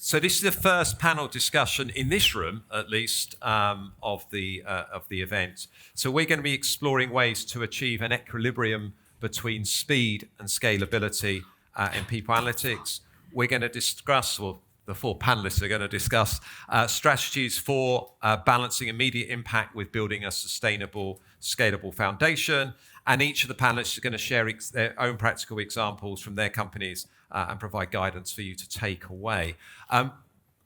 So this is the first panel discussion in this room, at least, of the event. So we're going to be exploring ways to achieve an equilibrium between speed and scalability in people analytics. We're going to discuss, well, the four panelists are going to discuss strategies for balancing immediate impact with building a sustainable, scalable foundation. And each of the panelists are going to share their own practical examples from their companies and provide guidance for you to take away.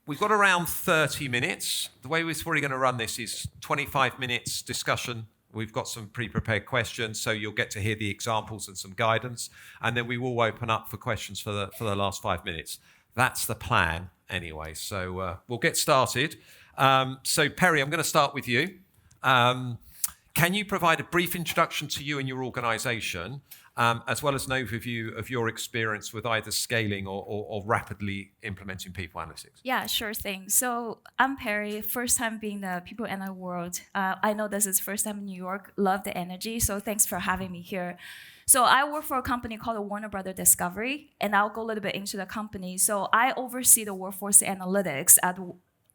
We've got around 30 minutes. The way we're probably going to run this is 25 minutes discussion. We've got some pre-prepared questions, so you'll get to hear the examples and some guidance. And then we will open up for questions for the last 5 minutes. That's the plan anyway. So we'll get started. So Perry, I'm going to start with you. Can you provide a brief introduction to you and your organization, as well as an overview of your experience with either scaling or rapidly implementing people analytics? Yeah, sure thing. So I'm Perry, first time being the people analytics world. I know this is first time in New York, love the energy, so thanks for having me here. So I work for a company called Warner Brothers Discovery, and I'll go a little bit into the company. So I oversee the workforce analytics at,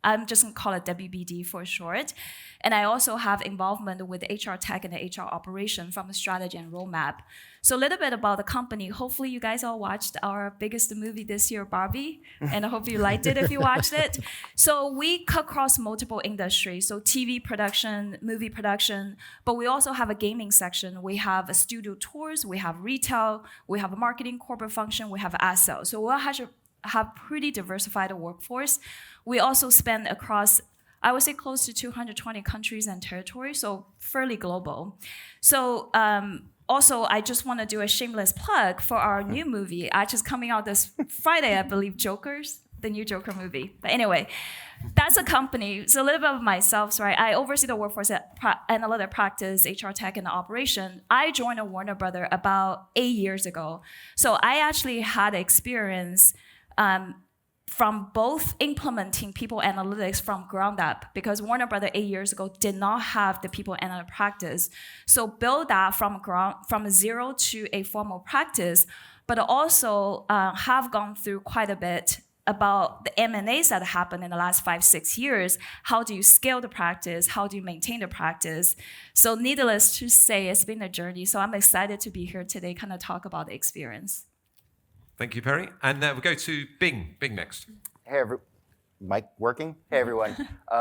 I'm just going to call it WBD for short. And I also have involvement with HR tech and the HR operation from the strategy and roadmap. So a little bit about the company. Hopefully you guys all watched our biggest movie this year, Barbie. And I hope you liked it if you watched it. So we cut across multiple industries. So TV production, movie production, but we also have a gaming section. We have a studio tours, we have retail, we have a marketing corporate function, we have ad sales. So we'll have pretty diversified workforce. We also span across, I would say, close to 220 countries and territories, so fairly global. So also, I just want to do a shameless plug for our new movie, just coming out this Friday, I believe, the new Joker movie. But anyway, that's a company. So a little bit of myself, right? I oversee the workforce analytic practice, HR tech, and operation. I joined a Warner Brothers about 8 years ago. So I actually had experience from both implementing people analytics from ground up, because Warner Brothers 8 years ago did not have the people analytics practice. So build that from zero to a formal practice, but also have gone through quite a bit about the M&As that happened in the last 5-6 years. How do you scale the practice? How do you maintain the practice? So needless to say, it's been a journey. So I'm excited to be here today, kind of talk about the experience. Thank you, Perry. And we'll go to Bing. Bing next. Hey, mic working? Hey, everyone.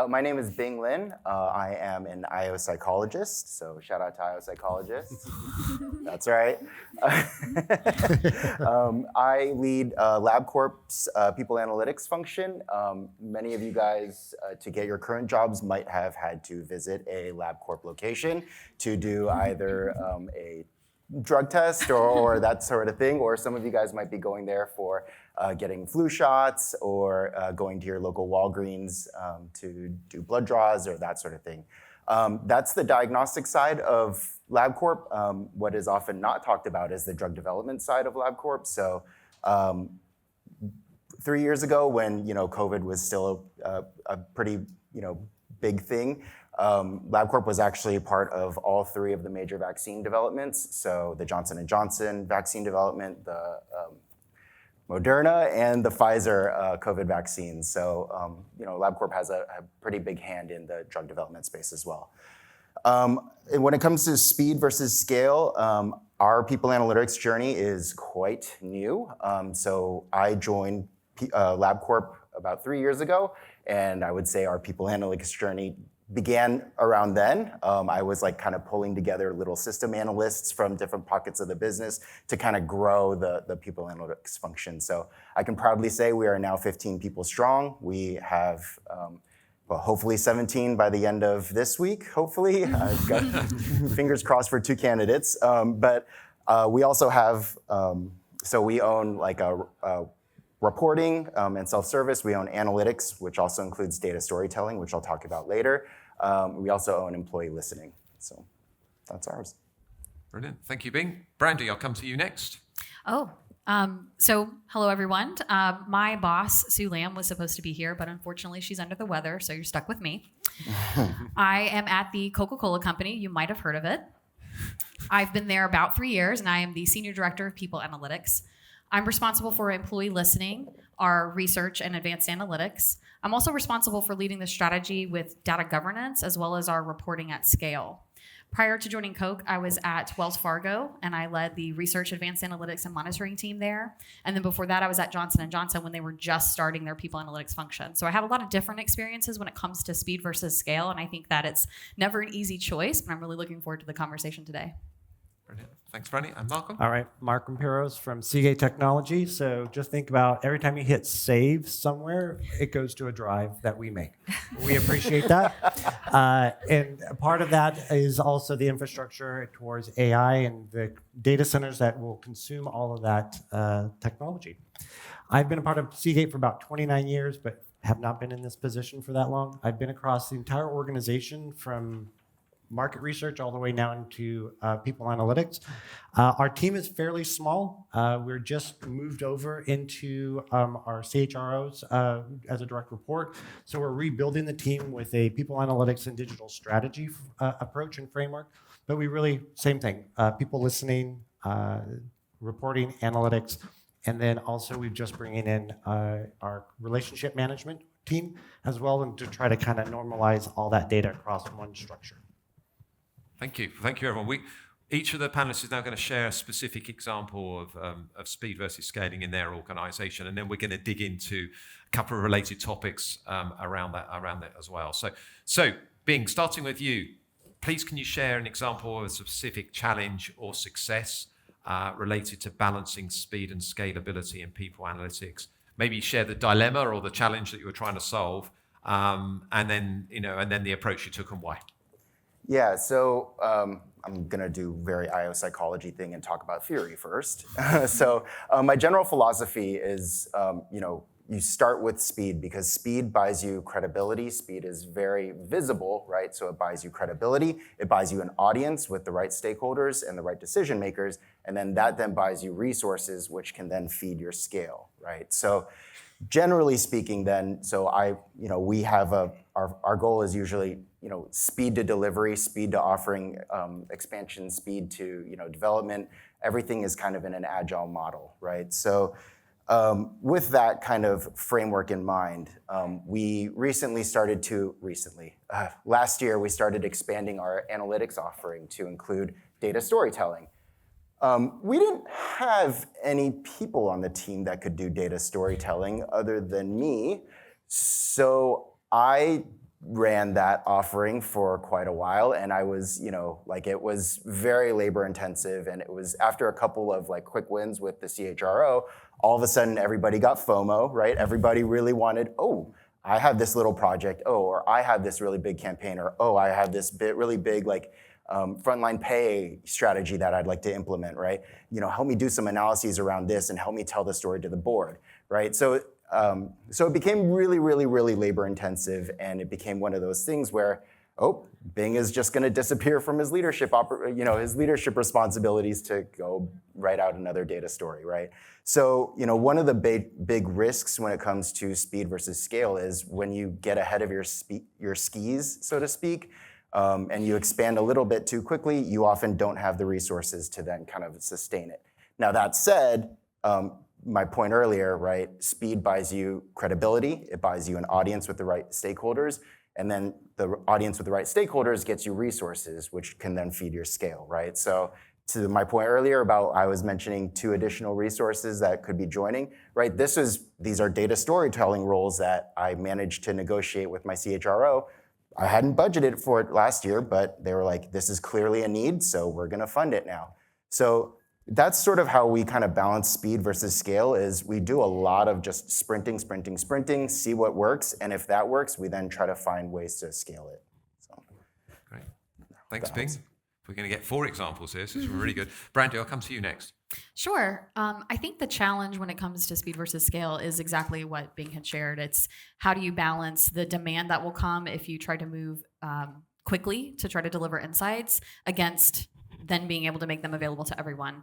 My name is Bing Lin. I am an IO psychologist, so shout out to IO psychologists. That's right. I lead LabCorp's people analytics function. Many of you guys, to get your current jobs, might have had to visit a LabCorp location to do either a drug test or that sort of thing, or some of you guys might be going there for getting flu shots or going to your local Walgreens to do blood draws or that sort of thing. That's the diagnostic side of LabCorp. What is often not talked about is the drug development side of LabCorp. So 3 years ago, when COVID was still a pretty big thing, LabCorp was actually part of all three of the major vaccine developments. So the Johnson & Johnson vaccine development, the Moderna, and the Pfizer COVID vaccines. So LabCorp has a pretty big hand in the drug development space as well. And when it comes to speed versus scale, our people analytics journey is quite new. So I joined LabCorp about 3 years ago, and I would say our people analytics journey began around then. I was kind of pulling together little system analysts from different pockets of the business to kind of grow the people analytics function. So I can proudly say we are now 15 people strong. We have, hopefully 17 by the end of this week, hopefully. I've got fingers crossed for 2 candidates. But we also have, so we own a reporting and self-service. We own analytics, which also includes data storytelling, which I'll talk about later. We also own employee listening. So that's ours. Brilliant. Thank you, Bing. Brandy, I'll come to you next. So hello, everyone. My boss, Sue Lamb, was supposed to be here, but unfortunately she's under the weather, so you're stuck with me. I am at the Coca-Cola Company. You might have heard of it. I've been there about 3 years, and I am the Senior Director of People Analytics. I'm responsible for employee listening, our research and advanced analytics. I'm also responsible for leading the strategy with data governance as well as our reporting at scale. Prior to joining Coke, I was at Wells Fargo, and I led the research, advanced analytics, and monitoring team there. And then before that, I was at Johnson & Johnson when they were just starting their people analytics function. So I have a lot of different experiences when it comes to speed versus scale, and I think that it's never an easy choice, but I'm really looking forward to the conversation today. Brilliant. Thanks, Franny. And Malcolm? All right, Mark Rampiros from Seagate Technology. So just think about every time you hit save somewhere, it goes to a drive that we make. We appreciate that. And part of that is also the infrastructure towards AI and the data centers that will consume all of that technology. I've been a part of Seagate for about 29 years, but have not been in this position for that long. I've been across the entire organization from market research all the way now into people analytics. Our team is fairly small. We're just moved over into our CHROs as a direct report. So we're rebuilding the team with a people analytics and digital strategy approach and framework. But we really, same thing, people listening, reporting, analytics, and then also we're just bringing in our relationship management team as well, and to try to kind of normalize all that data across one structure. Thank you. Thank you, everyone. Each of the panelists is now going to share a specific example of speed versus scaling in their organization, and then we're going to dig into a couple of related topics around that as well. So Bing, starting with you, please can you share an example of a specific challenge or success related to balancing speed and scalability in people analytics? Maybe share the dilemma or the challenge that you were trying to solve, and then the approach you took and why. Yeah, so I'm gonna do very IO psychology thing and talk about theory first. So my general philosophy is, you start with speed because speed buys you credibility. Speed is very visible, right? So it buys you credibility. It buys you an audience with the right stakeholders and the right decision makers, and then that then buys you resources, which can then feed your scale, right? So generally speaking, then, we have our goal is usually speed to delivery, speed to offering expansion, speed to development. Everything is kind of in an agile model, right? So with that kind of framework in mind, we last year we started expanding our analytics offering to include data storytelling. We didn't have any people on the team that could do data storytelling other than me, so I ran that offering for quite a while, and I was, it was very labor intensive, and it was after a couple of quick wins with the CHRO, all of a sudden everybody got FOMO, right? Everybody really wanted, I have this little project, or I have this really big campaign, or I have this really big frontline pay strategy that I'd like to implement, right? Help me do some analyses around this and help me tell the story to the board, right? So it became really, really, really labor intensive, and it became one of those things where, Bing is just going to disappear from his leadership, his leadership responsibilities to go write out another data story, right? So, one of the big risks when it comes to speed versus scale is when you get ahead of your skis, so to speak, and you expand a little bit too quickly, you often don't have the resources to then kind of sustain it. Now, that said, my point earlier, right? Speed buys you credibility. It buys you an audience with the right stakeholders. And then the audience with the right stakeholders gets you resources, which can then feed your scale, right? So to my point earlier about I was mentioning 2 additional resources that could be joining, right? These are data storytelling roles that I managed to negotiate with my CHRO. I hadn't budgeted for it last year, but they were like, this is clearly a need, so we're gonna fund it now. So that's sort of how we kind of balance speed versus scale is we do a lot of just sprinting, see what works, and if that works, we then try to find ways to scale it. So, great. Thanks, Bing. We're going to get 4 examples here, so this is really good. Brandy, I'll come to you next. Sure. I think the challenge when it comes to speed versus scale is exactly what Bing had shared. It's how do you balance the demand that will come if you try to move quickly to try to deliver insights against then being able to make them available to everyone.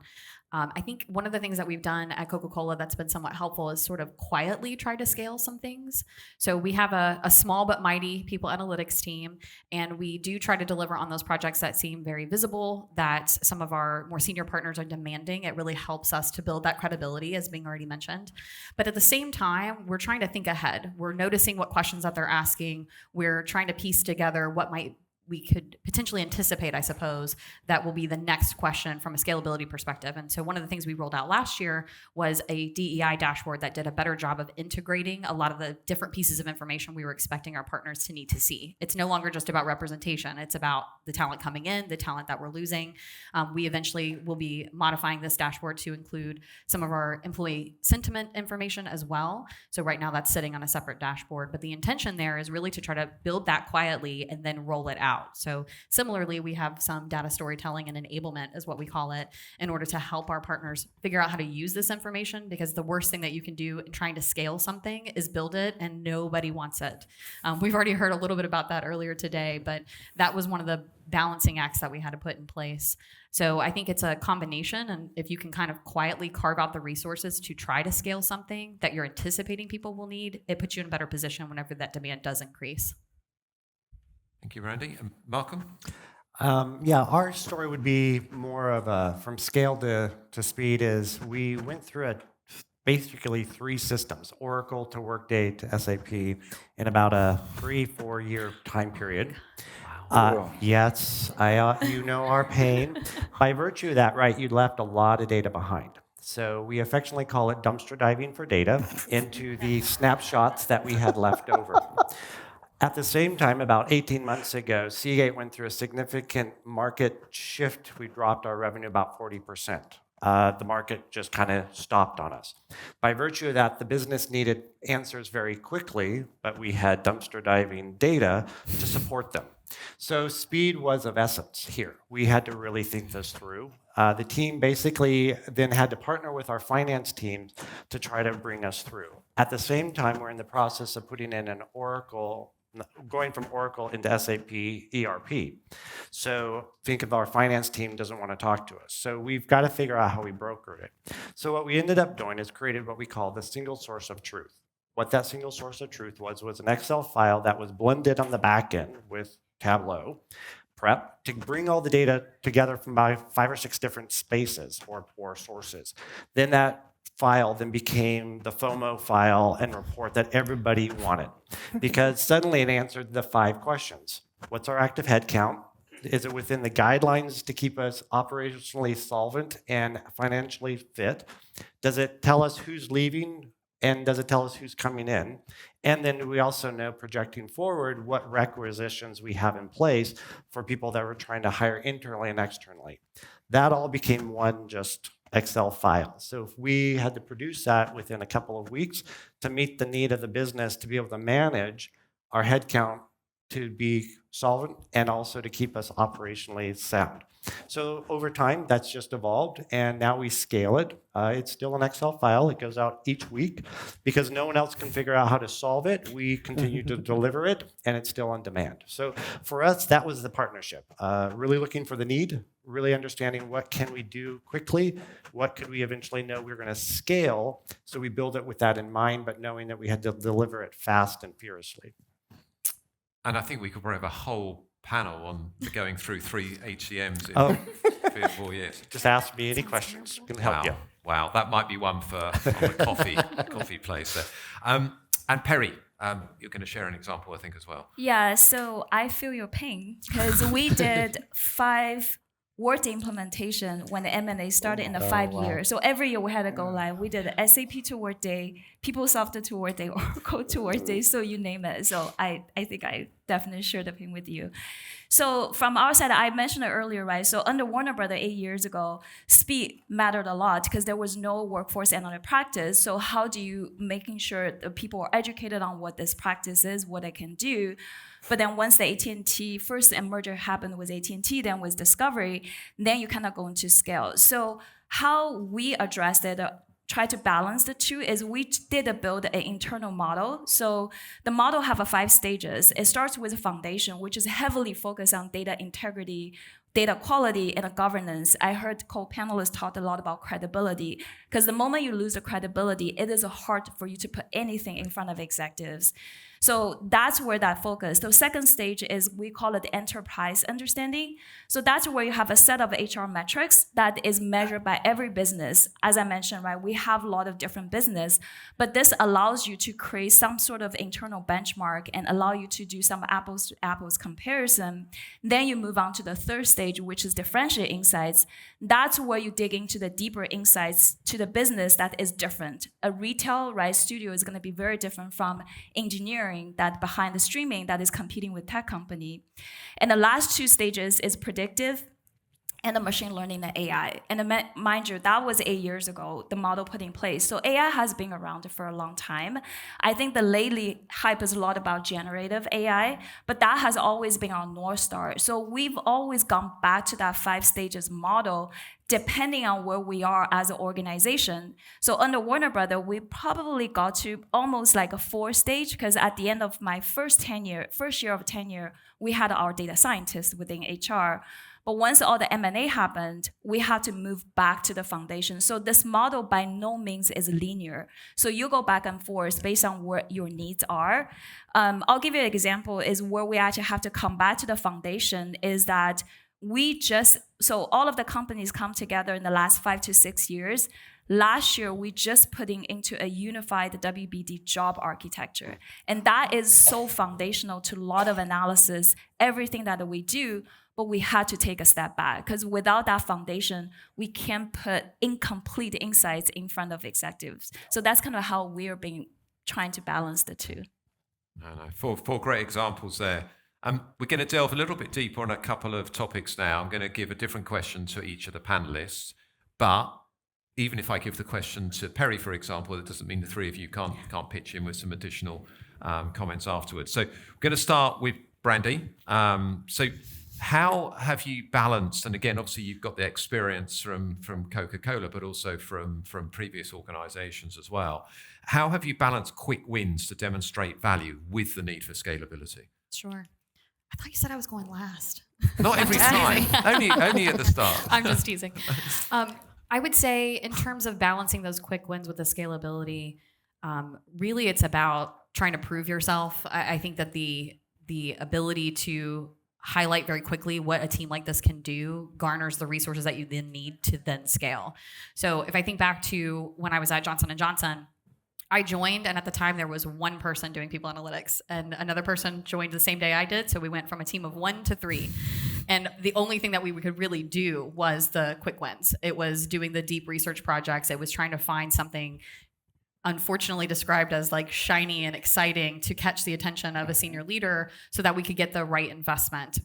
I think one of the things that we've done at Coca-Cola that's been somewhat helpful is sort of quietly try to scale some things. So we have a small but mighty people analytics team, and we do try to deliver on those projects that seem very visible, that some of our more senior partners are demanding. It really helps us to build that credibility, as being already mentioned. But at the same time, we're trying to think ahead. We're noticing what questions that they're asking. We're trying to piece together what we could potentially anticipate, I suppose, that will be the next question from a scalability perspective. And so one of the things we rolled out last year was a DEI dashboard that did a better job of integrating a lot of the different pieces of information we were expecting our partners to need to see. It's no longer just about representation. It's about the talent coming in, the talent that we're losing. We eventually will be modifying this dashboard to include some of our employee sentiment information as well. So right now that's sitting on a separate dashboard, but the intention there is really to try to build that quietly and then roll it out. So similarly, we have some data storytelling and enablement is what we call it, in order to help our partners figure out how to use this information, because the worst thing that you can do in trying to scale something is build it and nobody wants it. We've already heard a little bit about that earlier today, but that was one of the balancing acts that we had to put in place. So I think it's a combination, and if you can kind of quietly carve out the resources to try to scale something that you're anticipating people will need, it puts you in a better position whenever that demand does increase. Thank you, Randy. And Malcolm? Yeah, our story would be more of a, from scale to speed, is we went through basically 3 systems, Oracle to Workday to SAP, in about a 3-4 year time period. Yes, you know our pain. By virtue of that, right, you left a lot of data behind. So we affectionately call it dumpster diving for data into the snapshots that we had left over. At the same time, about 18 months ago, Seagate went through a significant market shift. We dropped our revenue about 40%. The market just kind of stopped on us. By virtue of that, the business needed answers very quickly, but we had dumpster diving data to support them. So speed was of essence here. We had to really think this through. The team basically then had to partner with our finance team to try to bring us through. At the same time, we're in the process of putting in an Oracle, going from Oracle into SAP ERP. So think of our finance team doesn't want to talk to us. So we've got to figure out how we broker it. So what we ended up doing is created what we call the single source of truth. What that single source of truth was an Excel file that was blended on the back end with Tableau prep to bring all the data together from about 5 or 6 different spaces or sources. Then that file then became the FOMO file and report that everybody wanted, because suddenly it answered the 5 questions. What's our active head count? Is it within the guidelines to keep us operationally solvent and financially fit? Does it tell us who's leaving? And does it tell us who's coming in? And then we also know, projecting forward, what requisitions we have in place for people that we're trying to hire internally and externally. That all became one just Excel file. So if we had to produce that within a couple of weeks to meet the need of the business to be able to manage our headcount to be solvent and also to keep us operationally sound. So over time, that's just evolved, and now we scale it. It's still an Excel file. It goes out each week because no one else can figure out how to solve it. We continue to deliver it, and it's still on demand. So for us, that was the partnership. Really looking for the need, really understanding what can we do quickly, what could we eventually know we're going to scale. So we build it with that in mind, but knowing that we had to deliver it fast and furiously. And I think we could probably have a whole panel on going through 3 HCMs in 3 or 4 years. Just ask me any questions. Can help you. Wow, that might be one for a coffee place there. And Perry, you're going to share an example, I think, as well. Yeah, so I feel your pain because we did 5 Workday implementation when the M&A started in the 5 years. So every year we had to go live. We did SAP to Workday, PeopleSoft to Workday, Oracle to Workday, so you name it. So I think I definitely share the pain with you. So from our side, I mentioned it earlier, right? So under Warner Brothers 8 years ago, speed mattered a lot because there was no workforce analytic practice. So how do you making sure the people are educated on what this practice is, what they can do? But then once the AT&T first merger happened with AT&T, then with Discovery, then you kind of go into scale. So how we addressed it, try to balance the two, is we did build an internal model. So the model have 5 stages. It starts with a foundation, which is heavily focused on data integrity data quality and governance. I heard co-panelists talk a lot about credibility, because the moment you lose the credibility, it is hard for you to put anything in front of executives. So that's where that focus. The second stage is, we call it enterprise understanding. So that's where you have a set of HR metrics that is measured by every business. As I mentioned, right, we have a lot of different business, but this allows you to create some sort of internal benchmark and allow you to do some apples to apples comparison. Then you move on to the third stage, which is differentiate insights. That's where you dig into the deeper insights to the business that is different. A retail, right, studio is going to be very different from engineering that behind the streaming that is competing with tech company. And the last two stages is predictive and the machine learning and AI. And mind you, that was 8 years ago, the model put in place. So AI has been around for a long time. I think the lately hype is a lot about generative AI, but that has always been our North Star. So we've always gone back to that 5 stages model, depending on where we are as an organization. So under Warner Brothers, we probably got to almost like a 4 stage, because at the end of my first year of tenure, we had our data scientists within HR. But once all the M&A happened, we had to move back to the foundation. So this model by no means is linear. So you go back and forth based on what your needs are. I'll give you an example is where we actually have to come back to the foundation is that so all of the companies come together in the last 5 to 6 years. Last year, we just putting into a unified WBD job architecture. And that is so foundational to a lot of analysis, everything that we do, but we had to take a step back, because without that foundation, we can't put incomplete insights in front of executives. So that's kind of how we're trying to balance the two. No. Four great examples there. We're going to delve a little bit deeper on a couple of topics now. I'm going to give a different question to each of the panelists, but even if I give the question to Perry, for example, it doesn't mean the three of you can't pitch in with some additional comments afterwards. So we're going to start with Brandy. So how have you balanced, and again, obviously you've got the experience from Coca-Cola, but also from previous organizations as well. How have you balanced quick wins to demonstrate value with the need for scalability? Sure. I thought you said I was going last. Not every time, only at the start. I'm just teasing. I would say in terms of balancing those quick wins with the scalability, really it's about trying to prove yourself. I think that the ability to highlight very quickly what a team like this can do garners the resources that you then need to then scale. So if I think back to when I was at Johnson & Johnson, I joined, and at the time there was one person doing people analytics, and another person joined the same day I did. So we went from a team of 1 to 3. And the only thing that we could really do was the quick wins. It was doing the deep research projects. It was trying to find something unfortunately described as like shiny and exciting to catch the attention of a senior leader so that we could get the right investment.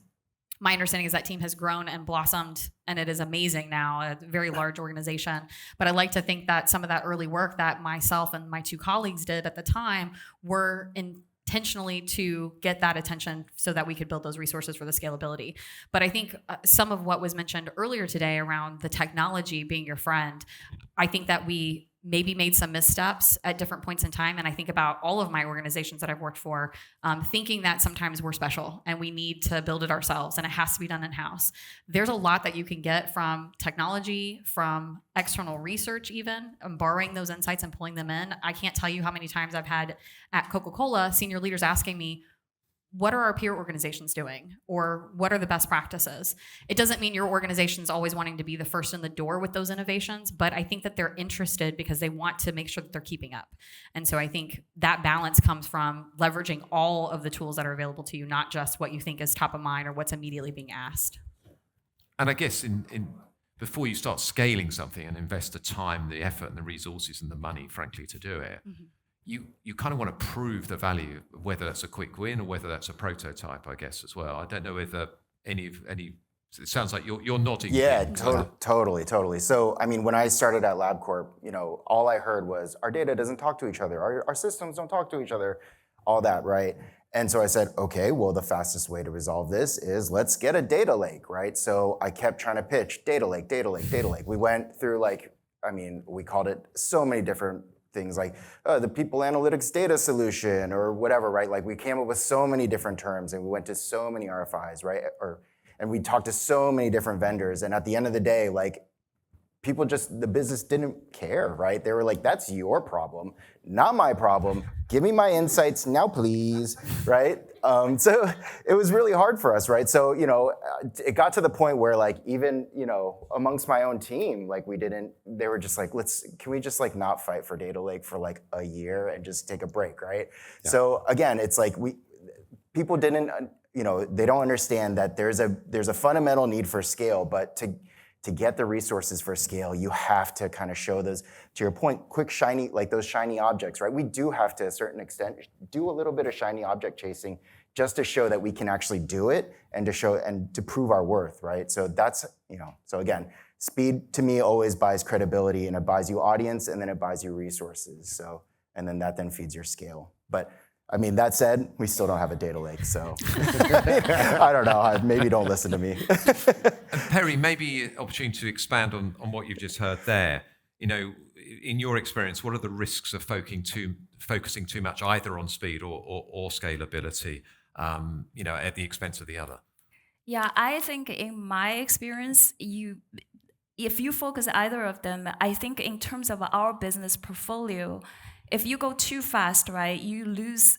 My understanding is that team has grown and blossomed, and it is amazing now, a very large organization. But I like to think that some of that early work that myself and my 2 colleagues did at the time were intentionally to get that attention so that we could build those resources for the scalability. But I think some of what was mentioned earlier today around the technology being your friend, I think that we maybe made some missteps at different points in time. And I think about all of my organizations that I've worked for, thinking that sometimes we're special and we need to build it ourselves and it has to be done in-house. There's a lot that you can get from technology, from external research even, borrowing those insights and pulling them in. I can't tell you how many times I've had at Coca-Cola senior leaders asking me, what are our peer organizations doing? Or what are the best practices? It doesn't mean your organization's always wanting to be the first in the door with those innovations, but I think that they're interested because they want to make sure that they're keeping up. And so I think that balance comes from leveraging all of the tools that are available to you, not just what you think is top of mind or what's immediately being asked. And I guess before you start scaling something and invest the time, the effort and the resources and the money, frankly, to do it, you kind of want to prove the value, whether that's a quick win or whether that's a prototype, I guess, as well. I don't know whether any. It sounds like you're nodding. Yeah, totally. So, I mean, when I started at LabCorp, all I heard was our data doesn't talk to each other, our systems don't talk to each other, all that, right? And so I said, okay, well, the fastest way to resolve this is let's get a data lake, right? So I kept trying to pitch data lake. We went through we called it so many different things like the people analytics data solution or whatever, right? Like we came up with so many different terms and we went to so many RFIs, right? And we talked to so many different vendors. And at the end of the day, like, people just, the business didn't care, right? They were like, that's your problem, not my problem. Give me my insights now, please, right? So it was really hard for us, right? So, you know, it got to the point where like, even, you know, amongst my own team, like they were just like, can we just like not fight for data lake for like a year and just take a break, right? Yeah. So again, it's like people didn't, you know, they don't understand that there's a fundamental need for scale, but to get the resources for scale, you have to kind of show those, to your point, quick, shiny, like those shiny objects, right? We do have to, a certain extent, do a little bit of shiny object chasing just to show that we can actually do it and to show and to prove our worth, right? So that's, you know, so again, speed to me always buys credibility, and it buys you audience, and then it buys you resources. So, and then that then feeds your scale. But I mean, that said, we still don't have a data lake, so I don't know. Maybe don't listen to me. And Perry, maybe an opportunity to expand on what you've just heard there. You know, in your experience, what are the risks of focusing too much either on speed or scalability, you know, at the expense of the other? Yeah, I think in my experience, if you focus either of them, I think in terms of our business portfolio, if you go too fast, right, you lose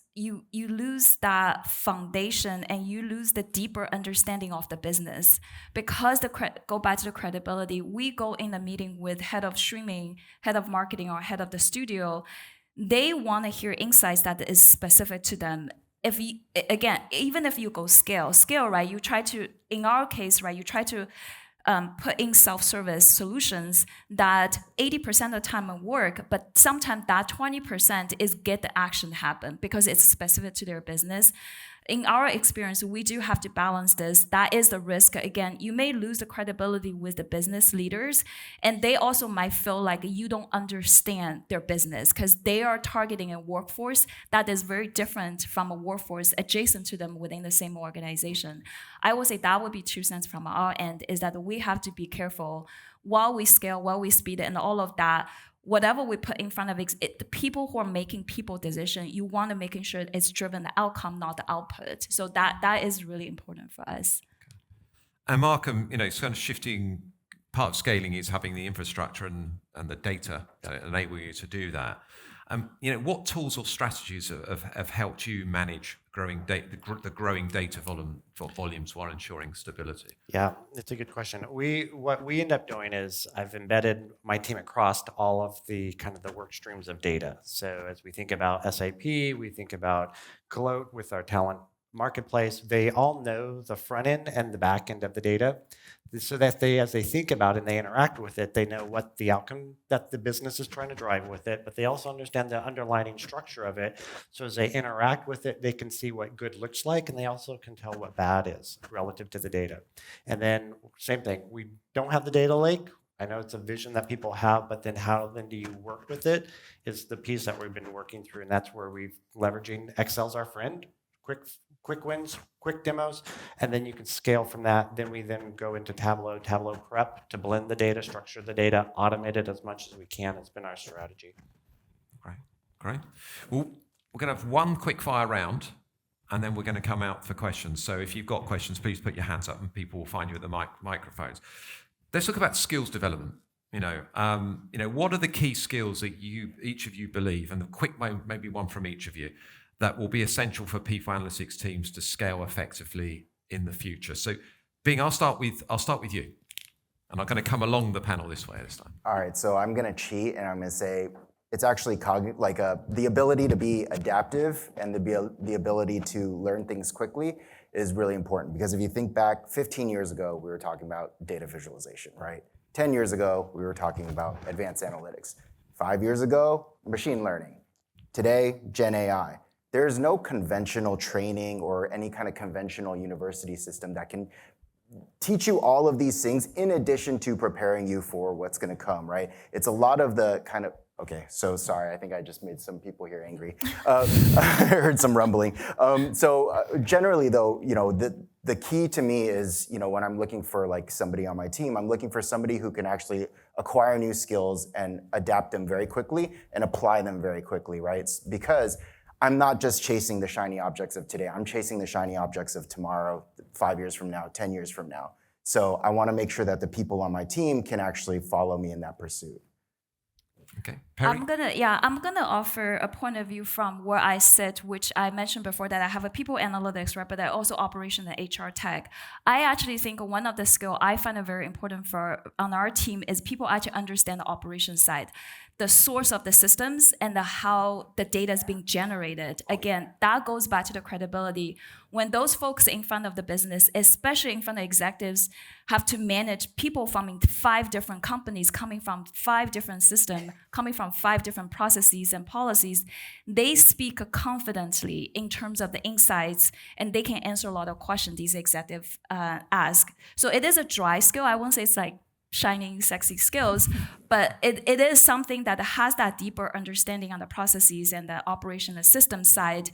that foundation, and you lose the deeper understanding of the business. Because go back to the credibility, we go in a meeting with head of streaming, head of marketing, or head of the studio. They want to hear insights that is specific to them. If you, again, even if you go scale, right, you try to, in our case, right, you try to put in self-service solutions that 80% of the time will work, but sometimes that 20% is get the action happen because it's specific to their business. In our experience, we do have to balance this. That is the risk. Again, you may lose the credibility with the business leaders, and they also might feel like you don't understand their business because they are targeting a workforce that is very different from a workforce adjacent to them within the same organization. I would say that would be 2 cents from our end, is that we have to be careful while we scale, while we speed it, and all of that. Whatever we put in front of it, the people who are making people decision, you want to making sure it's driven the outcome, not the output. So that is really important for us. And Mark, you know, it's kind of shifting. Part of scaling is having the infrastructure and the data that enable you to do that. You know, what tools or strategies have helped you manage the growing data volumes while ensuring stability? Yeah, it's a good question. What we end up doing is I've embedded my team across all of the kind of the work streams of data. So as we think about SAP, we think about Gloat with our talent marketplace, they all know the front end and the back end of the data, so that as they think about it and they interact with it, they know what the outcome that the business is trying to drive with it, but they also understand the underlying structure of it. So as they interact with it, they can see what good looks like, and they also can tell what bad is relative to the data. And then same thing, we don't have the data lake. I know it's a vision that people have, but then how then do you work with it is the piece that we've been working through, and that's where we've leveraging Excel's our friend, quick wins, quick demos, and then you can scale from that. Then we go into Tableau prep to blend the data, structure the data, automate it as much as we can. It's been our strategy. Great. Well, we're going to have one quick fire round, and then we're going to come out for questions. So if you've got questions, please put your hands up, and people will find you at the microphones. Let's talk about skills development. You know, what are the key skills that each of you believe, and the quick, maybe one from each of you, that will be essential for people analytics teams to scale effectively in the future? So, Bing, I'll start with you, and I'm going to come along the panel this way this time. All right, so I'm going to cheat, and I'm going to say it's actually the ability to be adaptive and the ability to learn things quickly is really important. Because if you think back, 15 years ago, we were talking about data visualization, right? 10 years ago, we were talking about advanced analytics. 5 years ago, machine learning. Today, Gen AI. There's no conventional training or any kind of conventional university system that can teach you all of these things in addition to preparing you for what's going to come, right? It's a lot of the kind of, okay, so sorry, I think I just made some people here angry. I heard some rumbling. Generally though, you know, the key to me is, you know, when I'm looking for like somebody on my team, I'm looking for somebody who can actually acquire new skills and adapt them very quickly and apply them very quickly, right? Because I'm not just chasing the shiny objects of today. I'm chasing the shiny objects of tomorrow, 5 years from now, 10 years from now. So I want to make sure that the people on my team can actually follow me in that pursuit. Okay, Perry? I'm gonna offer a point of view from where I sit, which I mentioned before that I have a people analytics, right, but I also operation and HR tech. I actually think one of the skill I find it very important on our team is people actually understand the operation side, the source of the systems and how the data is being generated. Again, that goes back to the credibility. When those folks in front of the business, especially in front of executives, have to manage people from 5 different companies, coming from 5 different systems, coming from 5 different processes and policies, they speak confidently in terms of the insights, and they can answer a lot of questions these executives ask. So it is a dry skill. I won't say it's like shining, sexy skills, but it is something that has that deeper understanding on the processes and the operation and system side.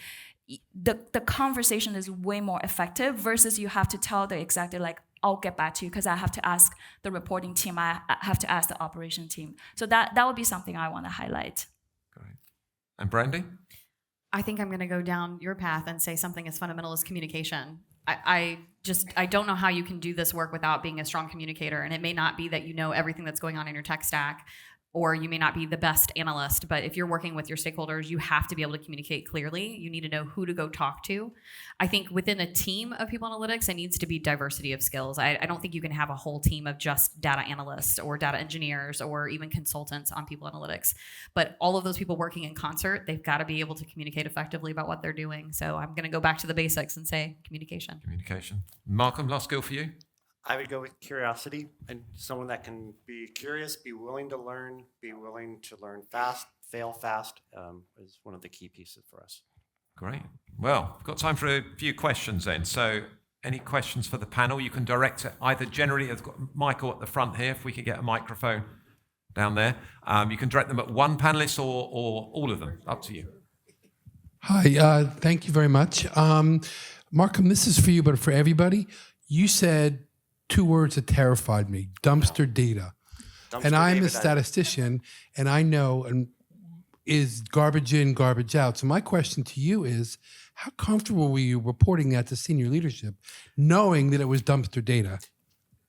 The conversation is way more effective versus you have to tell the executive, like, I'll get back to you because I have to ask the reporting team, I have to ask the operation team. So that would be something I want to highlight. Great. And Brandy? I think I'm going to go down your path and say something as fundamental as communication. I don't know how you can do this work without being a strong communicator. And it may not be that you know everything that's going on in your tech stack, or you may not be the best analyst, but if you're working with your stakeholders, you have to be able to communicate clearly. You need to know who to go talk to. I think within a team of people analytics, it needs to be diversity of skills. I don't think you can have a whole team of just data analysts or data engineers or even consultants on people analytics. But all of those people working in concert, they've got to be able to communicate effectively about what they're doing. So I'm going to go back to the basics and say communication. Communication. Malcolm, last skill for you? I would go with curiosity, and someone that can be curious, be willing to learn fast, fail fast, is one of the key pieces for us. Great. Well, we've got time for a few questions then. So any questions for the panel? You can direct it either generally, I've got Michael at the front here, if we can get a microphone down there. You can direct them at one panelist or all of them, up to you. Hi, thank you very much. Markham, this is for you, but for everybody. You said 2 words that terrified me: dumpster data. And I'm a statistician, and I know is garbage in, garbage out. So my question to you is, how comfortable were you reporting that to senior leadership, knowing that it was dumpster data?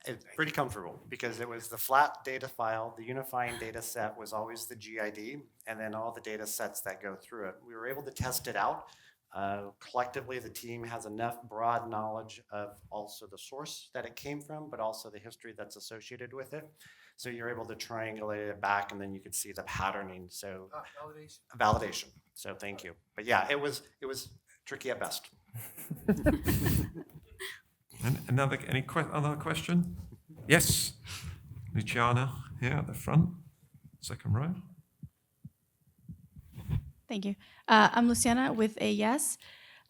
It's pretty comfortable because it was the flat data file. The unifying data set was always the GID, and then all the data sets that go through it. We were able to test it out. Collectively, the team has enough broad knowledge of also the source that it came from, but also the history that's associated with it. So you're able to triangulate it back, and then you could see the patterning. So validation. So thank you. But yeah, it was tricky at best. And another question? Yes, Luciana here at the front, second row. Thank you. I'm Luciana with AES.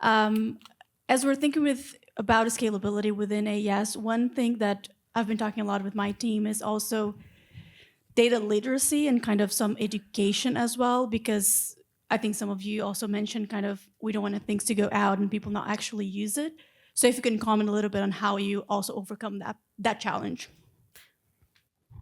As we're thinking about scalability within AES, one thing that I've been talking a lot with my team is also data literacy and kind of some education as well, because I think some of you also mentioned kind of we don't want things to go out and people not actually use it. So if you can comment a little bit on how you also overcome that challenge.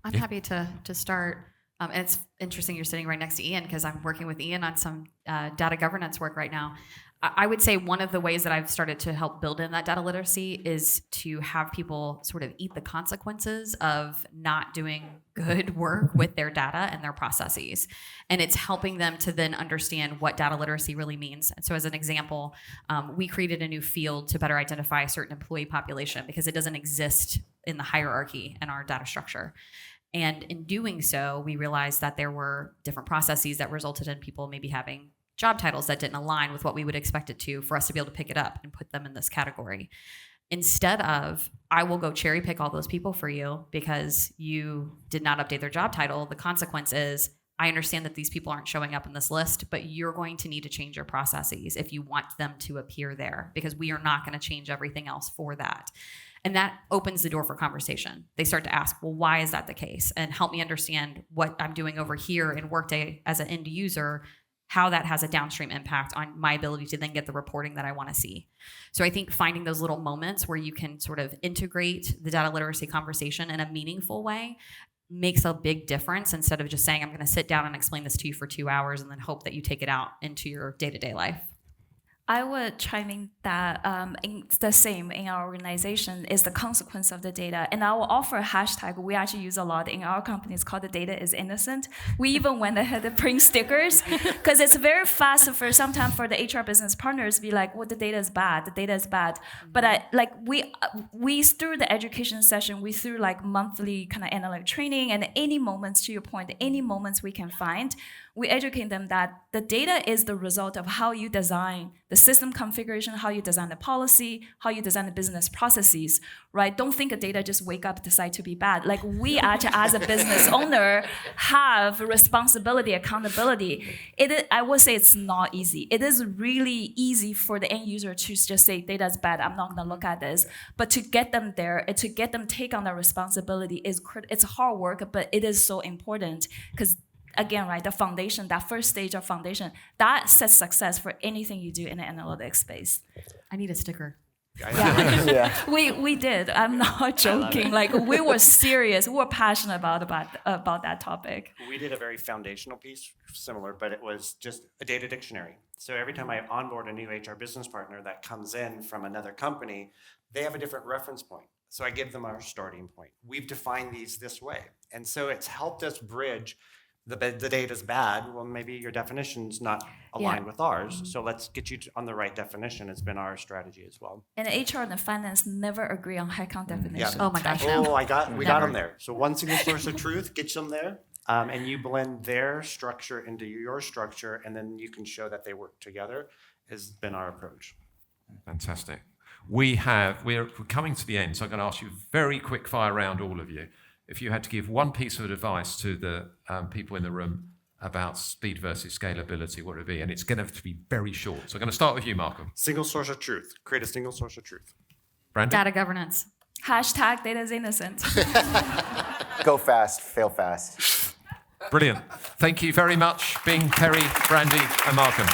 I'm happy to start. And it's interesting you're sitting right next to Ian because I'm working with Ian on some data governance work right now. I would say one of the ways that I've started to help build in that data literacy is to have people sort of eat the consequences of not doing good work with their data and their processes. And it's helping them to then understand what data literacy really means. And so as an example, we created a new field to better identify a certain employee population because it doesn't exist in the hierarchy in our data structure. And in doing so, we realized that there were different processes that resulted in people maybe having job titles that didn't align with what we would expect it to for us to be able to pick it up and put them in this category. Instead of, I will go cherry pick all those people for you because you did not update their job title, the consequence is, I understand that these people aren't showing up in this list, but you're going to need to change your processes if you want them to appear there because we are not going to change everything else for that. And that opens the door for conversation. They start to ask, well, why is that the case? And help me understand what I'm doing over here in Workday as an end user, how that has a downstream impact on my ability to then get the reporting that I want to see. So I think finding those little moments where you can sort of integrate the data literacy conversation in a meaningful way makes a big difference instead of just saying, I'm going to sit down and explain this to you for 2 hours and then hope that you take it out into your day-to-day life. I would chime in that it's the same in our organization is the consequence of the data. And I will offer a hashtag we actually use a lot in our company. It's called the data is innocent. We even went ahead and print stickers because it's very fast for sometimes for the HR business partners to be like, well, the data is bad. The data is bad. But we through the education session, we through like monthly kind of analytic training and any moments, to your point, any moments we can find, we educate them that the data is the result of how you design the system configuration, how you design the policy, how you design the business processes, right? Don't think a data just wake up, decide to be bad. Like we actually, as a business owner, have responsibility, accountability. I would say it's not easy. It is really easy for the end user to just say data is bad, I'm not gonna look at this. But to get them there, and to get them take on that responsibility it's hard work, but it is so important because again, right, the foundation, that first stage of foundation, that sets success for anything you do in the analytics space. I need a sticker. Yeah. We did. I'm not joking. Like we were serious. We were passionate about that topic. We did a very foundational piece, similar, but it was just a data dictionary. So every time I onboard a new HR business partner that comes in from another company, they have a different reference point. So I give them our starting point. We've defined these this way. And so it's helped us bridge the data's bad. Well, maybe your definition's not aligned with ours. So let's get you on the right definition. It's been our strategy as well. And HR and the finance never agree on headcount definition. Oh my gosh. Oh, we got them there. So one single source of truth gets them there. And you blend their structure into your structure, and then you can show that they work together, has been our approach. Fantastic. We're coming to the end, so I'm going to ask you a very quick fire round, all of you. If you had to give one piece of advice to the people in the room about speed versus scalability, what would it be? And it's going to have to be very short. So I'm going to start with you, Malcolm. Single source of truth. Create a single source of truth. Brandon? Data governance. Hashtag data is innocent. Go fast, fail fast. Brilliant. Thank you very much, Bing, Perry, Brandy, and Malcolm.